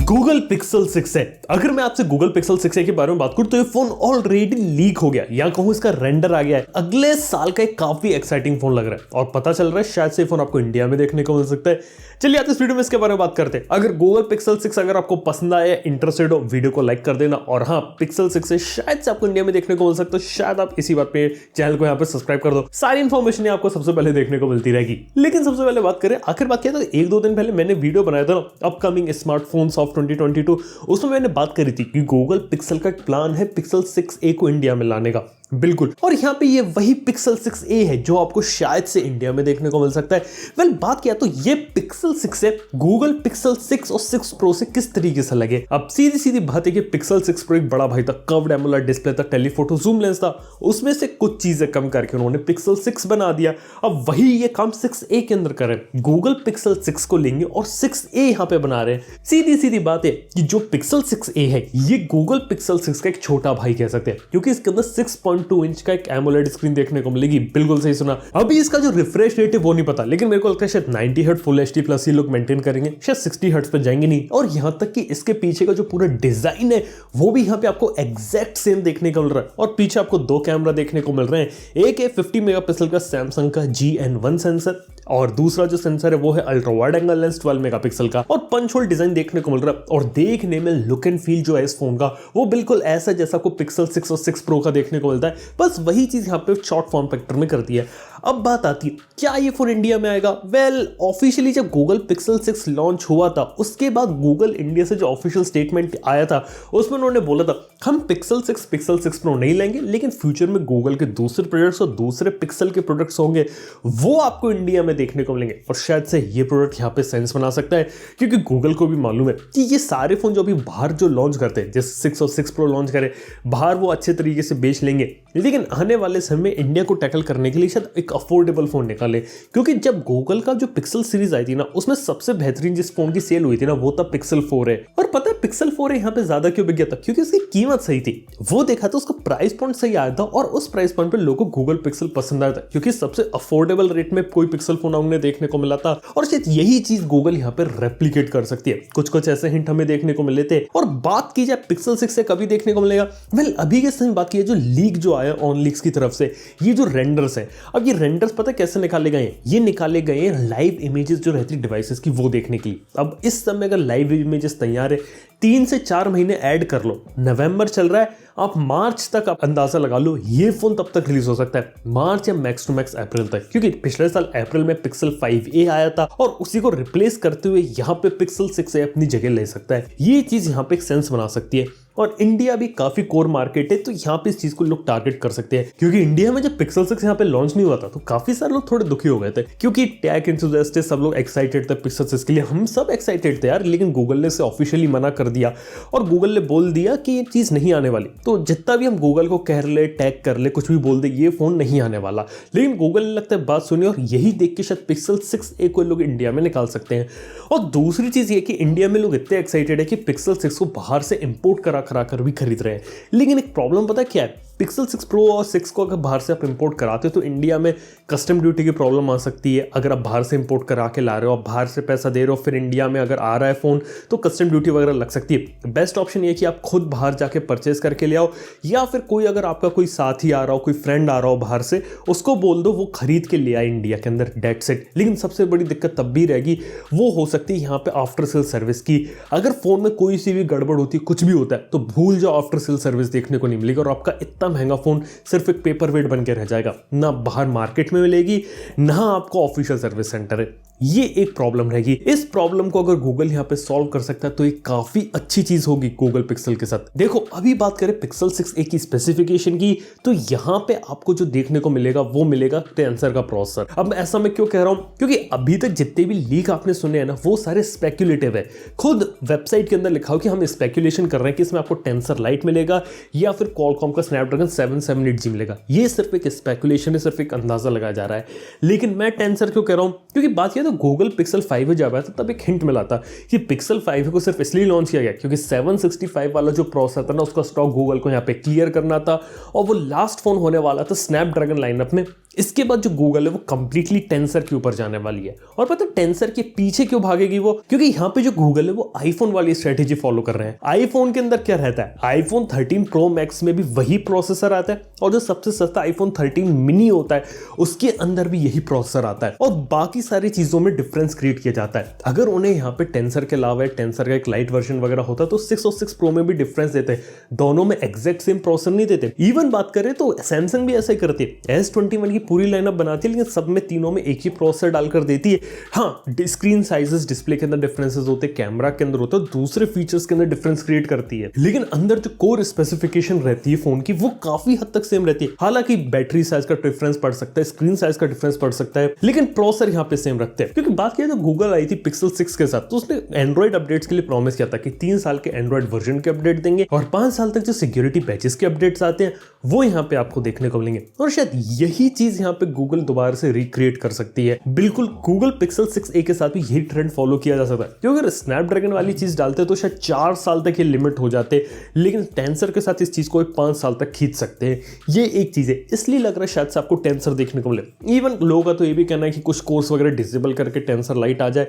Google pixel 6 है। अगर मैं आपसे गूगल पिक्सल 6 के बारे में बात करूं तो ये फोन ऑलरेडी लीक हो गया या कहूं इसका रेंडर आ गया है। अगले साल का एक काफी एक्साइटिंग फोन लग रहा है और पता चल रहा है शायद से फोन आपको इंडिया में देखने को मिल सकता है। चलिए आज इस वीडियो में इसके बारे में बात करते हैं। अगर गूगल पिक्सल 6 अगर आपको पसंद आया, इंटरेस्टेड हो, वीडियो को लाइक कर देना। और हाँ, पिक्सल 6 से शायद से आपको इंडिया में देखने को मिल सकता है, शायद आप इसी बात पे चैनल को यहाँ पे सब्सक्राइब कर दो। सारी इन्फॉर्मेशन आपको सबसे पहले देखने को मिलती रहेगी। लेकिन सबसे पहले बात करें, आखिर बात किया तो एक दो दिन पहले मैंने वीडियो बनाया था अपकमिंग स्मार्टफोन्स ऑफ 2022। उसमें मैंने बात करी थी कि गूगल पिक्सल का एक प्लान है पिक्सल 6a को इंडिया में लाने का। बिल्कुल, और यहाँ पे ये वही पिक्सल 6a है जो आपको शायद से इंडिया में देखने को मिल सकता है। वेल, बात किया तो ये पिक्सल 6 है गूगल पिक्सल 6 और 6 प्रो से किस तरीके से लगे। अब सीधी सीधी बात है कि पिक्सल 6 प्रो एक बड़ा भाई था, कर्व्ड एमोलेड डिस्प्ले था, टेलीफोटो जूम लेंस था, उसमें से कुछ चीजें कम करके उन्होंने पिक्सल 6 बना दिया। अब वही ये काम 6a के अंदर करें, गूगल पिक्सल 6 को लेंगे और 6a यहाँ पे बना रहे हैं। सीधी सीधी बात है कि जो पिक्सल 6a है ये गूगल पिक्सल 6 का एक छोटा भाई कह सकते हैं, क्योंकि इसके अंदर 6.2 इंच का एक एमोलेड स्क्रीन देखने को मिलेगी। बिल्कुल सही सुना। अभी इसका जो रिफ्रेश रेट है वो नहीं पता, लेकिन मेरे को लगता है शायद 90 हर्ट्ज फुल एचडी प्लस ही लोग मेंटेन करेंगे, शायद 60 हर्ट्ज पे जाएंगे नहीं। और यहां तक कि इसके पीछे का जो पूरा डिजाइन है वो भी यहां पे आपको एग्जैक्ट सेम देखने को मिल रहा है। और पीछे आपको दो कैमरा देखने को मिल रहे हैं। एक है 50 मेगापिक्सल का सैमसंग का GN1 सेंसर और दूसरा जो सेंसर है वो है ultra wide angle lens 12 megapixel का। और पंच होल डिजाइन देखने को मिल रहा है और देखने में लुक एंड फील जो है इस फोन का वो बिल्कुल ऐसा जैसा को पिक्सल 6 और 6 प्रो का देखने को मिलता है। बस वही चीज यहाँ पे शॉर्ट फॉर्म फैक्टर में करती है। अब बात आती है क्या ये फोन इंडिया में आएगा। वेल, ऑफिशियली जब गूगल पिक्सल 6 लॉन्च हुआ था उसके बाद गूगल इंडिया से जो ऑफिशियल स्टेटमेंट आया था उसमें उन्होंने बोला था हम पिक्सल 6 प्रो नहीं लेंगे, लेकिन फ्यूचर में गूगल के दूसरे प्रोडक्ट्स और दूसरे पिक्सल के प्रोडक्ट्स होंगे वो आपको इंडिया में देखने को मिलेंगे। और शायद से ये प्रोडक्ट यहाँ पे सेंस बना सकता है, क्योंकि गूगल को भी मालूम है कि ये सारे फोन जो अभी बाहर जो लॉन्च करते हैं, जैसे 6 और 6 प्रो लॉन्च करे बाहर, वो अच्छे तरीके से बेच लेंगे, लेकिन आने वाले समय में इंडिया को टैकल करने के लिए शायद एक अफोर्डेबल फोन निकाले। क्योंकि जब गूगल का जो पिक्सल सीरीज आई थी ना उसमें सबसे बेहतरीन जिस फोन की सेल हुई थी ना वो था पिक्सल 4 है। और पता है पिक्सल 4 यहाँ पे ज्यादा क्यों बिक गया था, क्योंकि उसकी कीमत सही थी। वो देखा तो उसका प्राइस पॉइंट सही आया था और उस प्राइस पॉइंट पे लोगों को गूगल पिक्सल पसंद आया था, क्योंकि सबसे अफोर्डेबल रेट में कोई पिक्सल फोन हमने देखने को मिला था। और शायद यही चीज गूगल यहाँ पे रेप्लिकेट कर सकती है। कुछ कुछ ऐसे हिंट हमें देखने को मिले थे। और बात की जाए पिक्सल 6 से कभी देखने को मिलेगा, वेल अभी के समय बात की जो लीक जो आया ऑन लीक्स की तरफ से, ये जो रेंडर्स है, अब ये रेंडर्स पता कैसे निकाले गए हैं, ये निकाले गए हैं लाइव इमेजेस जो रहती है डिवाइसेस की वो देखने के लिए। अब इस समय अगर लाइव इमेजेस तैयार है 3 से 4 महीने ऐड कर लो, नवंबर चल रहा है, आप मार्च तक आप अंदाजा लगा लो ये फोन तब तक रिलीज हो सकता है, मार्च या मैक्स टू मैक्स अप्रैल तक। क्योंकि पिछले साल अप्रैल में पिक्सल 5a आया था और उसी को रिप्लेस करते हुए यहाँ पे पिक्सल 6a अपनी जगह ले सकता है। ये चीज यहाँ पे एक सेंस बना सकती है। और इंडिया भी काफी कोर मार्केट है तो यहाँ पे इस चीज को लोग टारगेट कर सकते हैं, क्योंकि इंडिया में जब पिक्सल 6 यहाँ पे लॉन्च नहीं हुआ था तो काफी सारे लोग थोड़े दुखी हो गए थे, क्योंकि टेक एंथुसियास्ट सब लोग एक्साइटेड थे पिक्सल 6 के लिए, हम सब एक्साइटेड थे यार। लेकिन गूगल ने इसे ऑफिशियली मना कर दिया और गूगल ने बोल दिया कि ये चीज नहीं आने वाली। तो जितना भी हम गूगल को कह ले, टैग कर ले, कुछ भी बोल दे, ये फोन नहीं आने वाला। लेकिन गूगल ने लगता है बात सुनी और यही देख के शायद पिक्सल 6a को लोग इंडिया में निकाल सकते हैं। और दूसरी चीज ये कि इंडिया में लोग इतने एक्साइटेड है कि पिक्सल 6 को बाहर से इंपोर्ट करा कर भी खरीद रहे हैं। लेकिन एक प्रॉब्लम पता है क्या है, पिक्सल 6 प्रो और 6 को अगर बाहर से आप इंपोर्ट कराते हो तो इंडिया में कस्टम ड्यूटी की प्रॉब्लम आ सकती है। अगर आप बाहर से इंपोर्ट करा के ला रहे हो, आप बाहर से पैसा दे रहे हो, फिर इंडिया में अगर आ रहा है फोन तो कस्टम ड्यूटी वगैरह लग सकती है। बेस्ट ऑप्शन ये कि आप खुद बाहर जाके परचेस करके ले आओ, या फिर कोई अगर आपका कोई साथी आ रहा हो, कोई फ्रेंड आ रहा हो बाहर से, उसको बोल दो वो खरीद के ले आए इंडिया के अंदर, डेट सेट। लेकिन सबसे बड़ी दिक्कत तब भी रहेगी, वो हो सकती है यहाँ पे आफ्टर सेल सर्विस की। अगर फोन में कोई सी भी गड़बड़ होती है, कुछ भी होता है, तो भूल जाओ, आफ्टर सेल सर्विस देखने को नहीं मिलेगी और आपका इतना महंगा फोन सिर्फ एक पेपर वेट बन के रह जाएगा। ना बाहर मार्केट में मिलेगी, ना आपको ऑफिशियल सर्विस सेंटर है। ये एक प्रॉब्लम रहेगी। इस प्रॉब्लम को अगर गूगल यहाँ पे सॉल्व कर सकता है तो ये काफी अच्छी चीज होगी गूगल पिक्सल के साथ। देखो अभी बात करें पिक्सल 6a की स्पेसिफिकेशन की, तो यहाँ पे आपको जो देखने को मिलेगा वो मिलेगा टेंसर का प्रोसेसर। अब ऐसा मैं क्यों कह रहा हूँ, क्योंकि अभी तक जितने भी लीक आपने सुने हैं ना वो सारे स्पेक्युलेटिव है। खुद वेबसाइट के अंदर लिखा हो कि हम स्पेक्युलेशन कर रहे हैं कि इसमें आपको टेंसर लाइट मिलेगा या फिर क्वालकॉम का स्नैपड्रैगन 778G मिलेगा। ये सिर्फ एक स्पेक्युलेशन है, सिर्फ एक अंदाजा लगाया जा रहा है। लेकिन मैं टेंसर क्यों कह रहा हूँ, क्योंकि बात किया तो गूगल पिक्सल 5 जब आया था तब एक हिंट मिला था कि पिक्सल 5 को सिर्फ इसलिए लॉन्च किया गया क्योंकि 765 वाला जो प्रोसेसर था ना उसका स्टॉक गूगल को यहाँ पे क्लियर करना था और वो लास्ट फोन होने वाला था स्नैपड्रैगन लाइनअप में इसके बाद जो गूगल है वो कंप्लीटली टेंसर के ऊपर जाने वाली है। और पता है टेंसर के पीछे क्यों भागेगी वो? क्योंकि यहाँ पे जो गूगल है वो आईफोन वाली स्ट्रेटेजी फॉलो कर रहे हैं। आईफोन के अंदर क्या रहता है, आईफोन 13 प्रो मैक्स में भी वही प्रोसेसर आता है, और जो सबसे सस्ता आईफोन 13 मिनी होता है उसके अंदर भी यही प्रोसेसर आता है, और बाकी सारी चीजों में डिफरेंस क्रिएट किया जाता है। अगर उन्हें यहाँ पे टेंसर के अलावा टेंसर का एक लाइट वर्जन वगैरह होता तो 6 और 6 प्रो में भी डिफरेंस देते, दोनों में एग्जैक्ट सेम प्रोसेसर नहीं देते। इवन बात करें तो सैमसंग भी ऐसा ही करती है, S21 की पूरी लाइनअप बनाती है लेकिन सब में तीनों में एक ही प्रोसेसर डालकर देती है। हाँ, स्क्रीन साइजेस डिस्प्ले के अंदर डिफरेंसेस होते, कैमरा के अंदर होता है, दूसरे फीचर्स के अंदर डिफरेंस क्रिएट करती है, लेकिन अंदर जो कोर स्पेसिफिकेशन रहती है फोन की वो काफी हद तक सेम रहती है। हालांकि बैटरी साइज का डिफरेंस पड़ सकता है, स्क्रीन साइज का डिफरेंस पड़ सकता है, लेकिन प्रोसेसर यहाँ पे सेम रखते हैं। क्योंकि बात किया तो गूगल आई थी पिक्सल 6 के साथ, तो उसने एंड्रॉइड अपडेट्स के लिए प्रॉमिस किया था कि 3 साल के एंड्रॉइड वर्जन के अपडेट देंगे और 5 साल तक जो सिक्योरिटी पैचेस के अपडेट्स आते हैं वो यहाँ पे आपको देखने को मिलेंगे। और शायद यही चीज यहाँ पे गूगल दोबारा से रिक्रिएट कर सकती है। बिल्कुल गूगल पिक्सल 6a के साथ भी यही ट्रेंड फॉलो किया जा सकता है, क्योंकि अगर स्नैपड्रैगन वाली चीज डालते तो शायद 4 साल तक ये लिमिट हो जाते, लेकिन टेंसर के साथ इस चीज को 5 साल तक खींच सकते हैं। ये एक चीज है, इसलिए लग रहा है शायद से आपको टेंसर देखने को मिले। इवन लोगों का तो ये भी कहना है कि कुछ कोर्स वगैरह डिसेबल करके टेंसर लाइट आ जाए।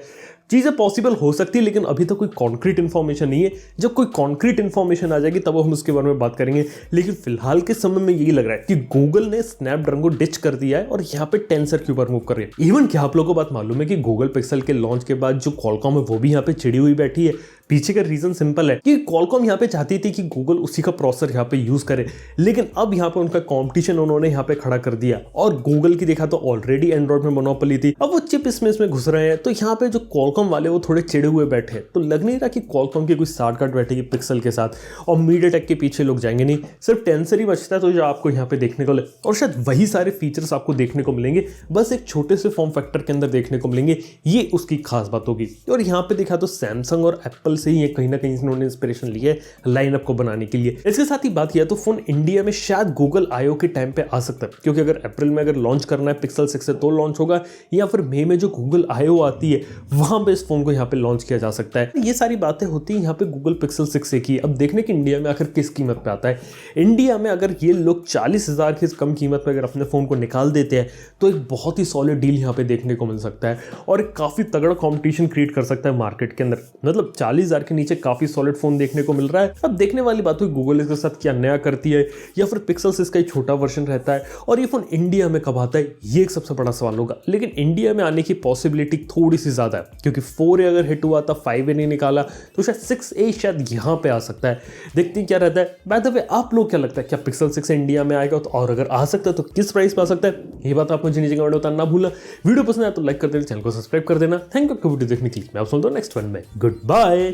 चीजें पॉसिबल हो सकती है, लेकिन अभी तो कोई कॉन्क्रीट इन्फॉर्मेशन नहीं है। जब कोई कॉन्क्रीट इन्फॉर्मेशन आ जाएगी तब हम उसके बारे में बात करेंगे, लेकिन फिलहाल के समय में यही लग रहा है कि गूगल ने स्नैपड्रैगन को डिच कर दिया है और यहाँ पे टेंसर के ऊपर मूव कर रही है। इवन क्या आप लोगों को बात मालूम है कि गूगल पिक्सल के लॉन्च के बाद जो क्वालकॉम है वो भी यहाँ पे चिड़ी हुई बैठी है। पीछे का रीजन सिंपल है कि क्वालकॉम यहाँ पे चाहती थी कि गूगल उसी का प्रोसेसर यहाँ पे यूज करे, लेकिन अब यहाँ पे उनका कंपटीशन उन्होंने यहाँ पे खड़ा कर दिया, और गूगल की देखा तो ऑलरेडी एंड्रॉइड में मोनोपोली थी, अब वो चिप इसमें घुस रहे हैं। तो यहाँ पे जो क्वालकॉम वाले वो थोड़े चिड़े हुए बैठे हैं। तो लग नहीं रहा कि क्वालकॉम की कोई साठगांठ बैठेगी पिक्सल के साथ और मीडियाटेक के पीछे लोग जाएंगे, नहीं सिर्फ टेंसर ही बचता है तो जो आपको यहाँ पे देखने को मिले, और शायद वही सारे फीचर्स आपको देखने को मिलेंगे, बस एक छोटे से फॉर्म फैक्टर के अंदर देखने को मिलेंगे। ये उसकी खास बात होगी। और यहाँ पे देखा तो सैमसंग और एप्पल से ही कहीं ना कहीं इन्होंने इंस्पिरेशन ली है लाइनअप को बनाने के लिए। इसके साथ ही बात किया तो फोन इंडिया में शायद गूगल आईओ के टाइम पे आ सकता है, क्योंकि अगर अप्रैल में अगर लॉन्च करना है पिक्सल 6 से तो लॉन्च होगा, या फिर मई में जो गूगल आईओ आती है वहां पे इस फोन को यहाँ पे लॉन्च किया जा सकता है। ये सारी बातें होती है यहाँ पे गूगल पिक्सल 6 की। अब देखने की इंडिया में आखिर किस कीमत पे आता है। इंडिया में अगर ये लोग 40,000 की कम कीमत पे अगर अपने फोन को निकाल देते हैं तो एक बहुत ही सॉलिड डील यहाँ पे देखने को मिल सकता है, और एक काफी तगड़ा कॉम्पिटिशन क्रिएट कर सकता है मार्केट के अंदर। मतलब 40,000 के नीचे काफी सॉलिड फोन देखने को मिल रहा है। अब देखने वाली बात हुई गूगल इसके साथ क्या नया करती है, या फिर पिक्सल 6 का एक छोटा वर्जन रहता है, और ये फोन इंडिया में कब आता है ये एक सबसे बड़ा सवाल होगा। लेकिन इंडिया में आने की पॉसिबिलिटी थोड़ी सी ज्यादा है, क्योंकि 4A अगर हिट हुआ था 5A नहीं निकाला तो शायद 6A शायद यहाँ पे आ सकता है। देखते हैं क्या रहता है। बाय द वे आप लोग क्या लगता है, क्या पिक्सल 6 इंडिया में आएगा? तो और अगर आ सकता है तो किस प्राइस पे आ सकता है, ये बात आप मुझे नीचे कमेंट बताना ना भूलना। वीडियो पसंद आया तो लाइक कर देना, चैनल को सब्सक्राइब कर देना। थैंक यू वीडियो देखने के लिए। मैं आप सुनता हूँ नेक्स्ट वन में। Good bye.